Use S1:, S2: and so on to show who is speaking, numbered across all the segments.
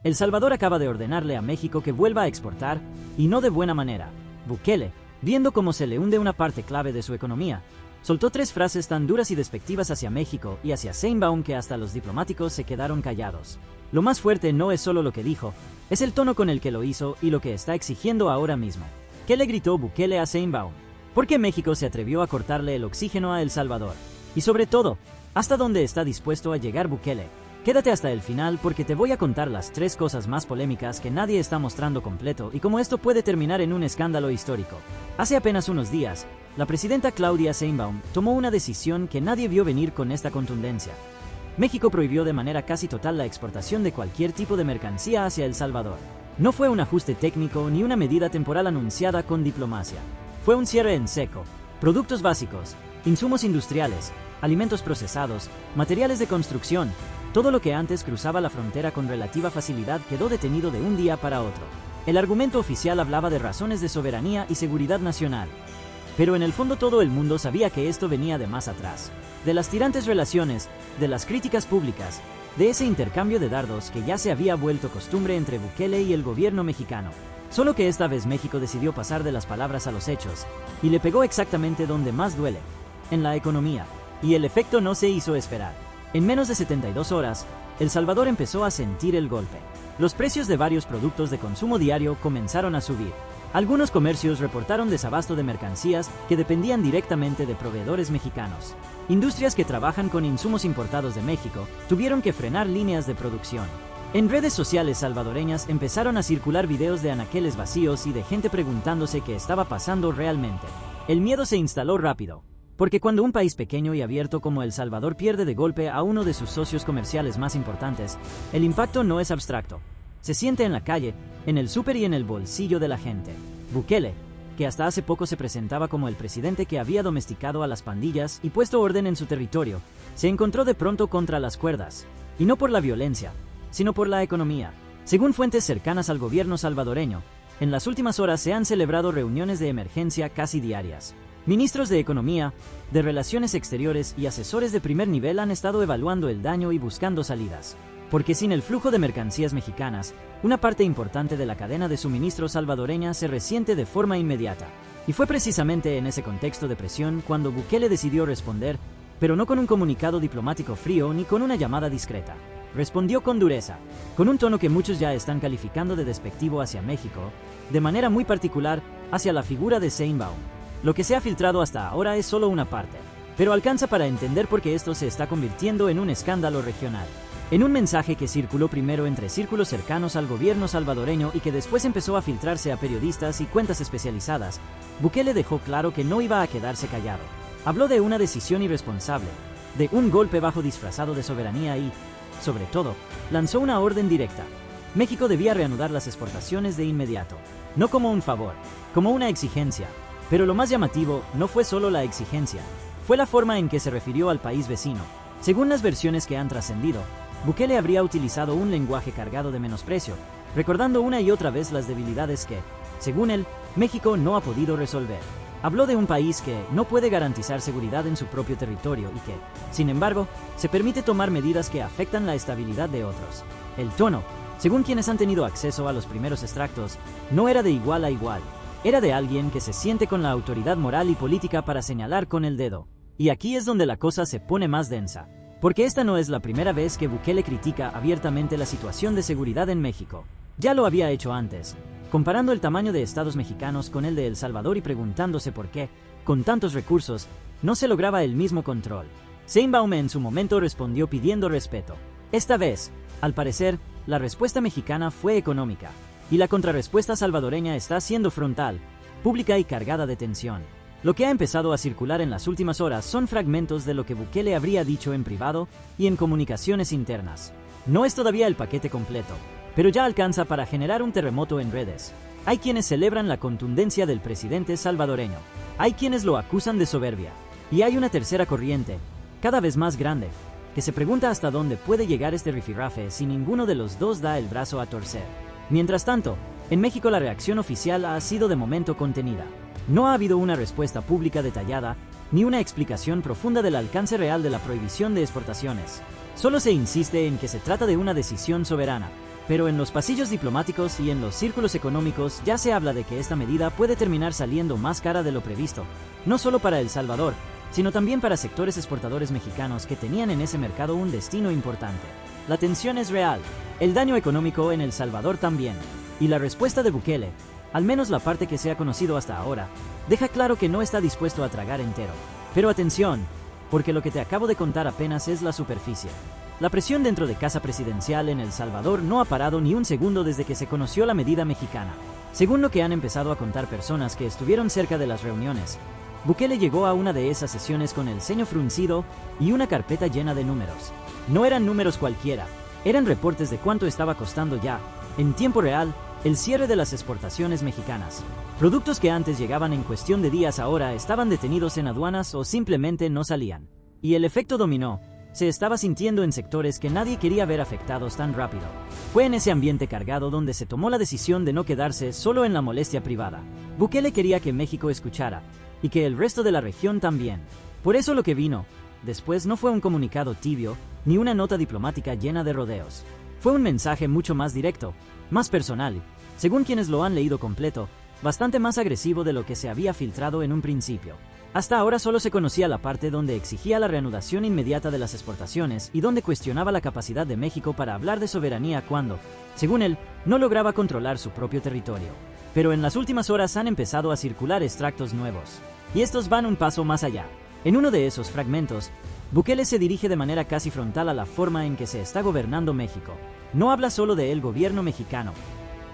S1: El Salvador acaba de ordenarle a México que vuelva a exportar, y no de buena manera. Bukele, viendo cómo se le hunde una parte clave de su economía, soltó 3 frases tan duras y despectivas hacia México y hacia Sheinbaum que hasta los diplomáticos se quedaron callados. Lo más fuerte no es solo lo que dijo, es el tono con el que lo hizo y lo que está exigiendo ahora mismo. ¿Qué le gritó Bukele a Sheinbaum? ¿Por qué México se atrevió a cortarle el oxígeno a El Salvador? Y sobre todo, ¿hasta dónde está dispuesto a llegar Bukele? Quédate hasta el final porque te voy a contar las 3 cosas más polémicas que nadie está mostrando completo y cómo esto puede terminar en un escándalo histórico. Hace apenas unos días, la presidenta Claudia Sheinbaum tomó una decisión que nadie vio venir con esta contundencia. México prohibió de manera casi total la exportación de cualquier tipo de mercancía hacia El Salvador. No fue un ajuste técnico ni una medida temporal anunciada con diplomacia. Fue un cierre en seco. Productos básicos, insumos industriales, alimentos procesados, materiales de construcción, todo lo que antes cruzaba la frontera con relativa facilidad quedó detenido de un día para otro. El argumento oficial hablaba de razones de soberanía y seguridad nacional. Pero en el fondo todo el mundo sabía que esto venía de más atrás. De las tirantes relaciones, de las críticas públicas, de ese intercambio de dardos que ya se había vuelto costumbre entre Bukele y el gobierno mexicano. Solo que esta vez México decidió pasar de las palabras a los hechos, y le pegó exactamente donde más duele, en la economía. Y el efecto no se hizo esperar. En menos de 72 horas, El Salvador empezó a sentir el golpe. Los precios de varios productos de consumo diario comenzaron a subir. Algunos comercios reportaron desabasto de mercancías que dependían directamente de proveedores mexicanos. Industrias que trabajan con insumos importados de México tuvieron que frenar líneas de producción. En redes sociales salvadoreñas empezaron a circular videos de anaqueles vacíos y de gente preguntándose qué estaba pasando realmente. El miedo se instaló rápido. Porque cuando un país pequeño y abierto como El Salvador pierde de golpe a uno de sus socios comerciales más importantes, el impacto no es abstracto. Se siente en la calle, en el súper y en el bolsillo de la gente. Bukele, que hasta hace poco se presentaba como el presidente que había domesticado a las pandillas y puesto orden en su territorio, se encontró de pronto contra las cuerdas. Y no por la violencia, sino por la economía. Según fuentes cercanas al gobierno salvadoreño, en las últimas horas se han celebrado reuniones de emergencia casi diarias. Ministros de Economía, de Relaciones Exteriores y asesores de primer nivel han estado evaluando el daño y buscando salidas. Porque sin el flujo de mercancías mexicanas, una parte importante de la cadena de suministro salvadoreña se resiente de forma inmediata. Y fue precisamente en ese contexto de presión cuando Bukele decidió responder, pero no con un comunicado diplomático frío ni con una llamada discreta. Respondió con dureza, con un tono que muchos ya están calificando de despectivo hacia México, de manera muy particular hacia la figura de Sheinbaum. Lo que se ha filtrado hasta ahora es solo una parte, pero alcanza para entender por qué esto se está convirtiendo en un escándalo regional. En un mensaje que circuló primero entre círculos cercanos al gobierno salvadoreño y que después empezó a filtrarse a periodistas y cuentas especializadas, Bukele dejó claro que no iba a quedarse callado. Habló de una decisión irresponsable, de un golpe bajo disfrazado de soberanía y, sobre todo, lanzó una orden directa. México debía reanudar las exportaciones de inmediato, no como un favor, como una exigencia. Pero lo más llamativo no fue solo la exigencia, fue la forma en que se refirió al país vecino. Según las versiones que han trascendido, Bukele habría utilizado un lenguaje cargado de menosprecio, recordando una y otra vez las debilidades que, según él, México no ha podido resolver. Habló de un país que no puede garantizar seguridad en su propio territorio y que, sin embargo, se permite tomar medidas que afectan la estabilidad de otros. El tono, según quienes han tenido acceso a los primeros extractos, no era de igual a igual. Era de alguien que se siente con la autoridad moral y política para señalar con el dedo. Y aquí es donde la cosa se pone más densa. Porque esta no es la primera vez que Bukele critica abiertamente la situación de seguridad en México. Ya lo había hecho antes, comparando el tamaño de estados mexicanos con el de El Salvador y preguntándose por qué, con tantos recursos, no se lograba el mismo control. Sheinbaum en su momento respondió pidiendo respeto. Esta vez, al parecer, la respuesta mexicana fue económica. Y la contrarrespuesta salvadoreña está siendo frontal, pública y cargada de tensión. Lo que ha empezado a circular en las últimas horas son fragmentos de lo que Bukele habría dicho en privado y en comunicaciones internas. No es todavía el paquete completo, pero ya alcanza para generar un terremoto en redes. Hay quienes celebran la contundencia del presidente salvadoreño. Hay quienes lo acusan de soberbia. Y hay una tercera corriente, cada vez más grande, que se pregunta hasta dónde puede llegar este rifirrafe si ninguno de los dos da el brazo a torcer. Mientras tanto, en México la reacción oficial ha sido de momento contenida. No ha habido una respuesta pública detallada, ni una explicación profunda del alcance real de la prohibición de exportaciones. Solo se insiste en que se trata de una decisión soberana, Pero en los pasillos diplomáticos y en los círculos económicos ya se habla de que esta medida puede terminar saliendo más cara de lo previsto, no solo para El Salvador, sino también para sectores exportadores mexicanos que tenían en ese mercado un destino importante. La tensión es real, el daño económico en El Salvador también, y la respuesta de Bukele, al menos la parte que se ha conocido hasta ahora, deja claro que no está dispuesto a tragar entero. Pero atención, porque lo que te acabo de contar apenas es la superficie. La presión dentro de Casa Presidencial en El Salvador no ha parado ni un segundo desde que se conoció la medida mexicana. Según lo que han empezado a contar personas que estuvieron cerca de las reuniones, Bukele llegó a una de esas sesiones con el ceño fruncido y una carpeta llena de números. No eran números cualquiera, eran reportes de cuánto estaba costando ya, en tiempo real, el cierre de las exportaciones mexicanas. Productos que antes llegaban en cuestión de días ahora estaban detenidos en aduanas o simplemente no salían. Y el efecto dominó se estaba sintiendo en sectores que nadie quería ver afectados tan rápido. Fue en ese ambiente cargado donde se tomó la decisión de no quedarse solo en la molestia privada. Bukele quería que México escuchara, y que el resto de la región también. Por eso lo que vino después no fue un comunicado tibio, ni una nota diplomática llena de rodeos. Fue un mensaje mucho más directo, más personal, según quienes lo han leído completo, bastante más agresivo de lo que se había filtrado en un principio. Hasta ahora solo se conocía la parte donde exigía la reanudación inmediata de las exportaciones y donde cuestionaba la capacidad de México para hablar de soberanía cuando, según él, no lograba controlar su propio territorio. Pero en las últimas horas han empezado a circular extractos nuevos. Y estos van un paso más allá. En uno de esos fragmentos, Bukele se dirige de manera casi frontal a la forma en que se está gobernando México. No habla solo del gobierno mexicano.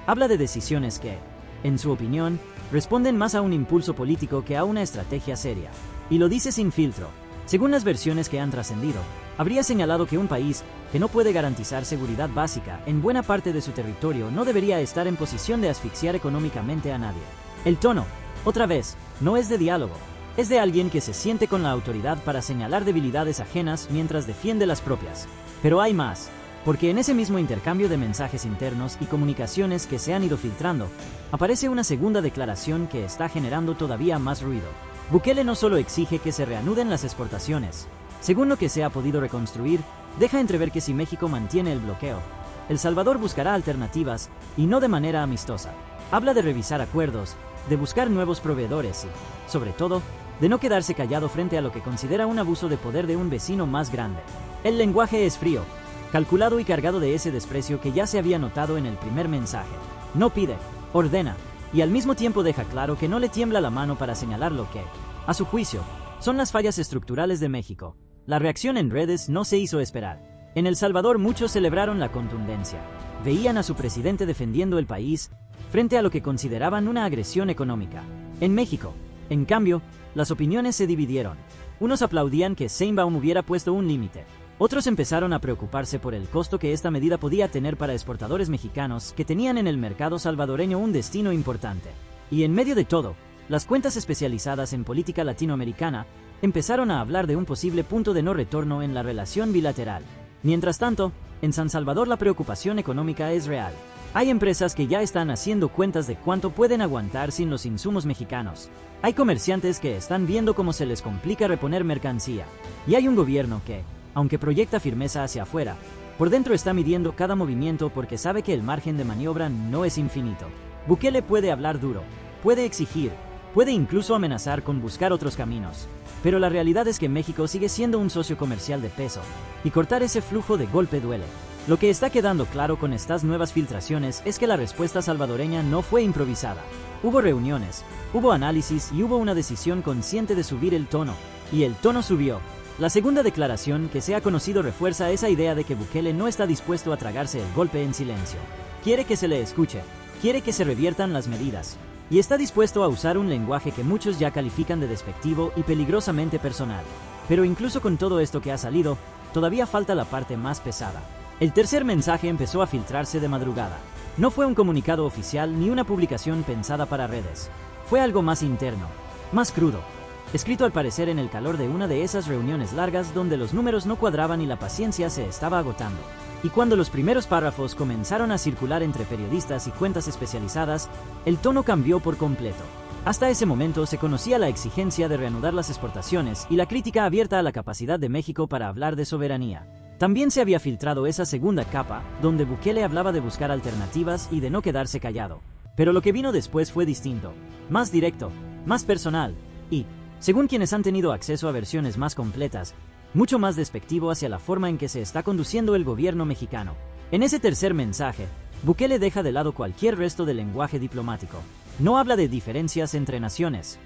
S1: Habla de decisiones que, en su opinión, responden más a un impulso político que a una estrategia seria. Y lo dice sin filtro. Según las versiones que han trascendido, habría señalado que un país que no puede garantizar seguridad básica en buena parte de su territorio no debería estar en posición de asfixiar económicamente a nadie. El tono, otra vez, no es de diálogo. Es de alguien que se siente con la autoridad para señalar debilidades ajenas mientras defiende las propias. Pero hay más. Porque en ese mismo intercambio de mensajes internos y comunicaciones que se han ido filtrando, aparece una segunda declaración que está generando todavía más ruido. Bukele no solo exige que se reanuden las exportaciones. Según lo que se ha podido reconstruir, deja entrever que si México mantiene el bloqueo, El Salvador buscará alternativas, y no de manera amistosa. Habla de revisar acuerdos, de buscar nuevos proveedores y, sobre todo, de no quedarse callado frente a lo que considera un abuso de poder de un vecino más grande. El lenguaje es frío, calculado y cargado de ese desprecio que ya se había notado en el primer mensaje. No pide, ordena, y al mismo tiempo deja claro que no le tiembla la mano para señalar lo que, a su juicio, son las fallas estructurales de México. La reacción en redes no se hizo esperar. En El Salvador muchos celebraron la contundencia. Veían a su presidente defendiendo el país frente a lo que consideraban una agresión económica. En México, en cambio, las opiniones se dividieron. Unos aplaudían que Sheinbaum hubiera puesto un límite. Otros empezaron a preocuparse por el costo que esta medida podía tener para exportadores mexicanos que tenían en el mercado salvadoreño un destino importante. Y en medio de todo, las cuentas especializadas en política latinoamericana empezaron a hablar de un posible punto de no retorno en la relación bilateral. Mientras tanto, en San Salvador la preocupación económica es real. Hay empresas que ya están haciendo cuentas de cuánto pueden aguantar sin los insumos mexicanos. Hay comerciantes que están viendo cómo se les complica reponer mercancía. Y hay un gobierno que, aunque proyecta firmeza hacia afuera, por dentro está midiendo cada movimiento porque sabe que el margen de maniobra no es infinito. Bukele puede hablar duro, puede exigir, puede incluso amenazar con buscar otros caminos. Pero la realidad es que México sigue siendo un socio comercial de peso, y cortar ese flujo de golpe duele. Lo que está quedando claro con estas nuevas filtraciones es que la respuesta salvadoreña no fue improvisada. Hubo reuniones, hubo análisis y hubo una decisión consciente de subir el tono, y el tono subió. La segunda declaración que se ha conocido refuerza esa idea de que Bukele no está dispuesto a tragarse el golpe en silencio. Quiere que se le escuche, quiere que se reviertan las medidas, y está dispuesto a usar un lenguaje que muchos ya califican de despectivo y peligrosamente personal. Pero incluso con todo esto que ha salido, todavía falta la parte más pesada. El tercer mensaje empezó a filtrarse de madrugada. No fue un comunicado oficial ni una publicación pensada para redes. Fue algo más interno, más crudo. Escrito al parecer en el calor de una de esas reuniones largas donde los números no cuadraban y la paciencia se estaba agotando. Y cuando los primeros párrafos comenzaron a circular entre periodistas y cuentas especializadas, el tono cambió por completo. Hasta ese momento se conocía la exigencia de reanudar las exportaciones y la crítica abierta a la capacidad de México para hablar de soberanía. También se había filtrado esa segunda capa, donde Bukele hablaba de buscar alternativas y de no quedarse callado. Pero lo que vino después fue distinto, más directo, más personal, y, según quienes han tenido acceso a versiones más completas, mucho más despectivo hacia la forma en que se está conduciendo el gobierno mexicano. En ese tercer mensaje, Bukele deja de lado cualquier resto del lenguaje diplomático. No habla de diferencias entre naciones.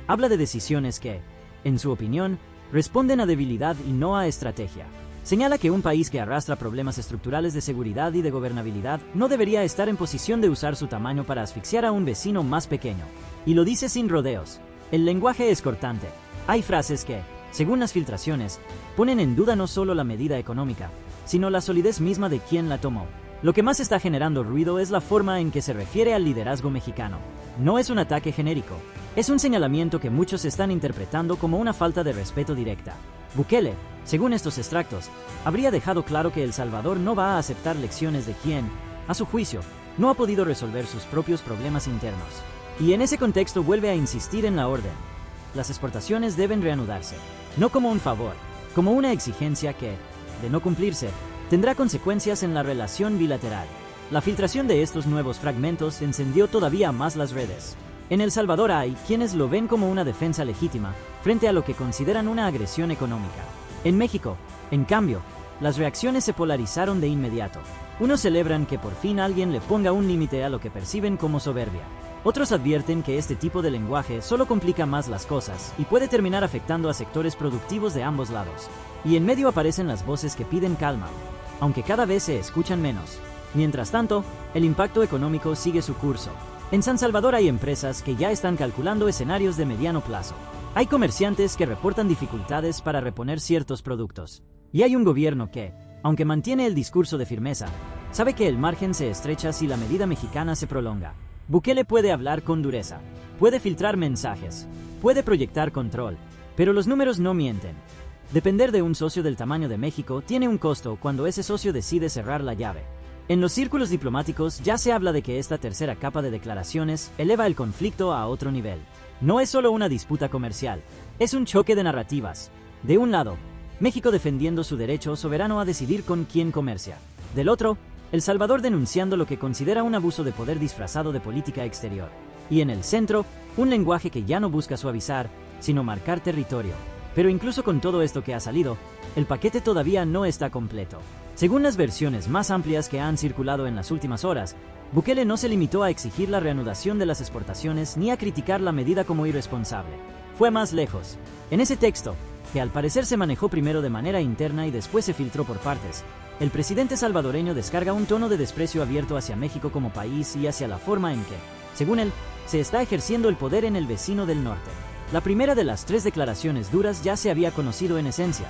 S1: Habla de decisiones que, en su opinión, responden a debilidad y no a estrategia. Señala que un país que arrastra problemas estructurales de seguridad y de gobernabilidad no debería estar en posición de usar su tamaño para asfixiar a un vecino más pequeño. Y lo dice sin rodeos. El lenguaje es cortante. Hay frases que, según las filtraciones, ponen en duda no solo la medida económica, sino la solidez misma de quien la tomó. Lo que más está generando ruido es la forma en que se refiere al liderazgo mexicano. No es un ataque genérico, es un señalamiento que muchos están interpretando como una falta de respeto directa. Bukele, según estos extractos, habría dejado claro que El Salvador no va a aceptar lecciones de quien, a su juicio, no ha podido resolver sus propios problemas internos. Y en ese contexto vuelve a insistir en la orden. Las exportaciones deben reanudarse, no como un favor, como una exigencia que, de no cumplirse, tendrá consecuencias en la relación bilateral. La filtración de estos nuevos fragmentos encendió todavía más las redes. En El Salvador hay quienes lo ven como una defensa legítima frente a lo que consideran una agresión económica. En México, en cambio, las reacciones se polarizaron de inmediato. Unos celebran que por fin alguien le ponga un límite a lo que perciben como soberbia. Otros advierten que este tipo de lenguaje solo complica más las cosas y puede terminar afectando a sectores productivos de ambos lados. Y en medio aparecen las voces que piden calma, aunque cada vez se escuchan menos. Mientras tanto, el impacto económico sigue su curso. En San Salvador hay empresas que ya están calculando escenarios de mediano plazo. Hay comerciantes que reportan dificultades para reponer ciertos productos. Y hay un gobierno que, aunque mantiene el discurso de firmeza, sabe que el margen se estrecha si la medida mexicana se prolonga. Bukele puede hablar con dureza, puede filtrar mensajes, puede proyectar control, pero los números no mienten. Depender de un socio del tamaño de México tiene un costo cuando ese socio decide cerrar la llave. En los círculos diplomáticos ya se habla de que esta tercera capa de declaraciones eleva el conflicto a otro nivel. No es solo una disputa comercial, es un choque de narrativas. De un lado, México defendiendo su derecho soberano a decidir con quién comercia. Del otro, El Salvador denunciando lo que considera un abuso de poder disfrazado de política exterior. Y en el centro, un lenguaje que ya no busca suavizar, sino marcar territorio. Pero incluso con todo esto que ha salido, el paquete todavía no está completo. Según las versiones más amplias que han circulado en las últimas horas, Bukele no se limitó a exigir la reanudación de las exportaciones ni a criticar la medida como irresponsable. Fue más lejos. En ese texto, que al parecer se manejó primero de manera interna y después se filtró por partes, el presidente salvadoreño descarga un tono de desprecio abierto hacia México como país y hacia la forma en que, según él, se está ejerciendo el poder en el vecino del norte. La primera de las tres declaraciones duras ya se había conocido en esencia.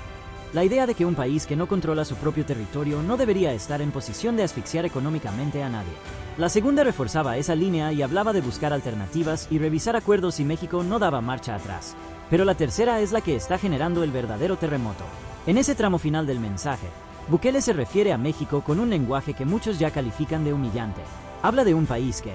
S1: La idea de que un país que no controla su propio territorio no debería estar en posición de asfixiar económicamente a nadie. La segunda reforzaba esa línea y hablaba de buscar alternativas y revisar acuerdos si México no daba marcha atrás. Pero la tercera es la que está generando el verdadero terremoto. En ese tramo final del mensaje, Bukele se refiere a México con un lenguaje que muchos ya califican de humillante. Habla de un país que,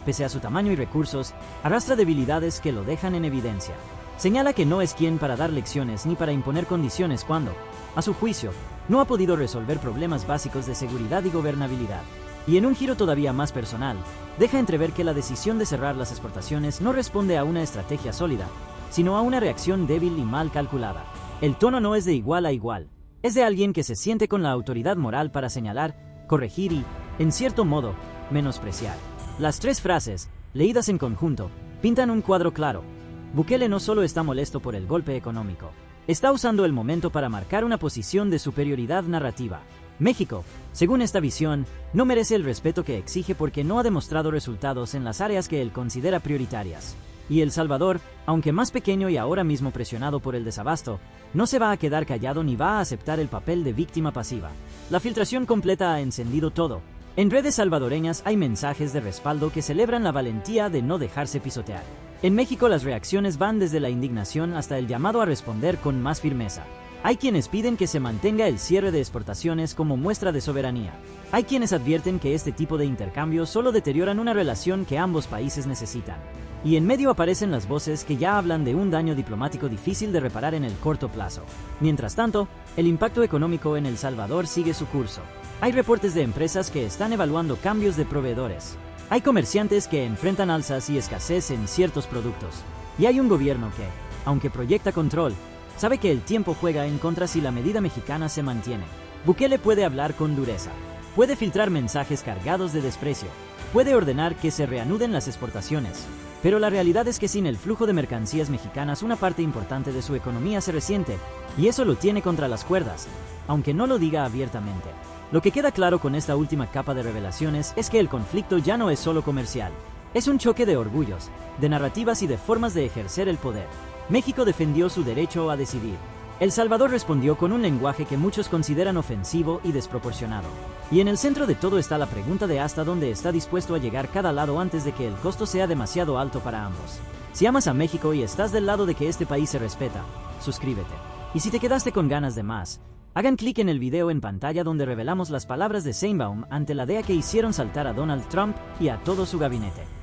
S1: pese a su tamaño y recursos, arrastra debilidades que lo dejan en evidencia. Señala que no es quien para dar lecciones ni para imponer condiciones cuando, a su juicio, no ha podido resolver problemas básicos de seguridad y gobernabilidad. Y en un giro todavía más personal, deja entrever que la decisión de cerrar las exportaciones no responde a una estrategia sólida, sino a una reacción débil y mal calculada. El tono no es de igual a igual, es de alguien que se siente con la autoridad moral para señalar, corregir y, en cierto modo, menospreciar. Las tres frases, leídas en conjunto, pintan un cuadro claro. Bukele no solo está molesto por el golpe económico, está usando el momento para marcar una posición de superioridad narrativa. México, según esta visión, no merece el respeto que exige porque no ha demostrado resultados en las áreas que él considera prioritarias. Y El Salvador, aunque más pequeño y ahora mismo presionado por el desabasto, no se va a quedar callado ni va a aceptar el papel de víctima pasiva. La filtración completa ha encendido todo. En redes salvadoreñas hay mensajes de respaldo que celebran la valentía de no dejarse pisotear. En México las reacciones van desde la indignación hasta el llamado a responder con más firmeza. Hay quienes piden que se mantenga el cierre de exportaciones como muestra de soberanía. Hay quienes advierten que este tipo de intercambios solo deterioran una relación que ambos países necesitan. Y en medio aparecen las voces que ya hablan de un daño diplomático difícil de reparar en el corto plazo. Mientras tanto, el impacto económico en El Salvador sigue su curso. Hay reportes de empresas que están evaluando cambios de proveedores. Hay comerciantes que enfrentan alzas y escasez en ciertos productos. Y hay un gobierno que, aunque proyecta control, sabe que el tiempo juega en contra si la medida mexicana se mantiene. Bukele puede hablar con dureza. Puede filtrar mensajes cargados de desprecio. Puede ordenar que se reanuden las exportaciones. Pero la realidad es que sin el flujo de mercancías mexicanas una parte importante de su economía se resiente, y eso lo tiene contra las cuerdas, aunque no lo diga abiertamente. Lo que queda claro con esta última capa de revelaciones es que el conflicto ya no es solo comercial. Es un choque de orgullos, de narrativas y de formas de ejercer el poder. México defendió su derecho a decidir. El Salvador respondió con un lenguaje que muchos consideran ofensivo y desproporcionado. Y en el centro de todo está la pregunta de hasta dónde está dispuesto a llegar cada lado antes de que el costo sea demasiado alto para ambos. Si amas a México y estás del lado de que este país se respeta, suscríbete. Y si te quedaste con ganas de más, hagan clic en el video en pantalla donde revelamos las palabras de Sheinbaum ante la DEA que hicieron saltar a Donald Trump y a todo su gabinete.